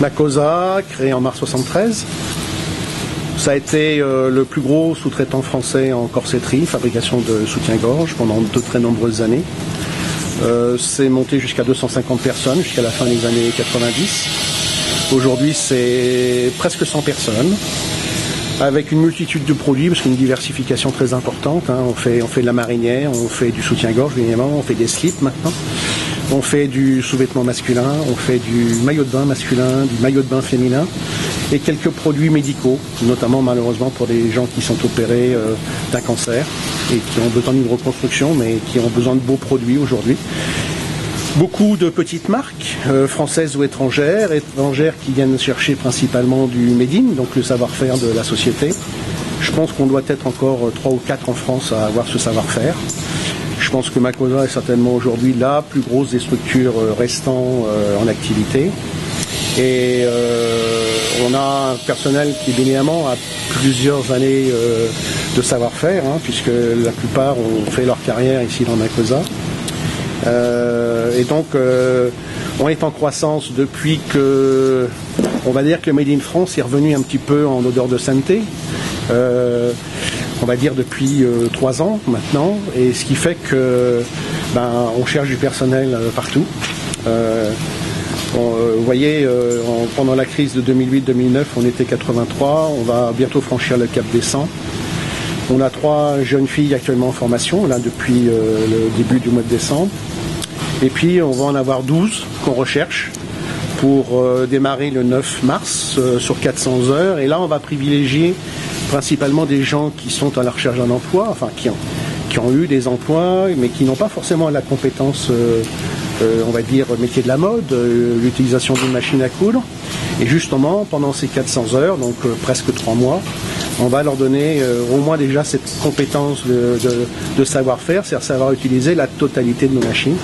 Makosa, créé en mars 73. Ça a été le plus gros sous-traitant français en corsetterie, fabrication de soutien-gorge pendant de très nombreuses années. C'est monté jusqu'à 250 personnes jusqu'à la fin des années 90. Aujourd'hui, c'est presque 100 personnes, avec une multitude de produits, parce qu'une diversification très importante. On fait de la marinière, on fait du soutien-gorge, évidemment, on fait des slips maintenant. On fait du sous-vêtement masculin, on fait du maillot de bain masculin, du maillot de bain féminin et quelques produits médicaux, notamment malheureusement pour des gens qui sont opérés d'un cancer et qui ont besoin d'une reconstruction mais qui ont besoin de beaux produits aujourd'hui. Beaucoup de petites marques, françaises ou étrangères qui viennent chercher principalement du made in, donc le savoir-faire de la société. Je pense qu'on doit être encore 3 ou 4 en France à avoir ce savoir-faire. Je pense que Makosa est certainement aujourd'hui la plus grosse des structures restant en activité. Et on a un personnel qui, bien évidemment, a plusieurs années de savoir-faire, puisque la plupart ont fait leur carrière ici dans Makosa. Et donc, on est en croissance depuis que, on va dire que le Made in France est revenu un petit peu en odeur de sainteté. On va dire depuis 3 ans maintenant, et ce qui fait que on cherche du personnel partout. Vous voyez, pendant la crise de 2008-2009, on était 83, on va bientôt franchir le cap des 100. On a 3 jeunes filles actuellement en formation, là depuis le début du mois de décembre. Et puis on va en avoir 12 qu'on recherche pour démarrer le 9 mars sur 400 heures. Et là, on va privilégier principalement des gens qui sont à la recherche d'un emploi, enfin qui ont eu des emplois, mais qui n'ont pas forcément la compétence, on va dire, métier de la mode, l'utilisation d'une machine à coudre. Et justement, pendant ces 400 heures, donc presque 3 mois, on va leur donner au moins déjà cette compétence de savoir-faire, c'est-à-dire savoir utiliser la totalité de nos machines.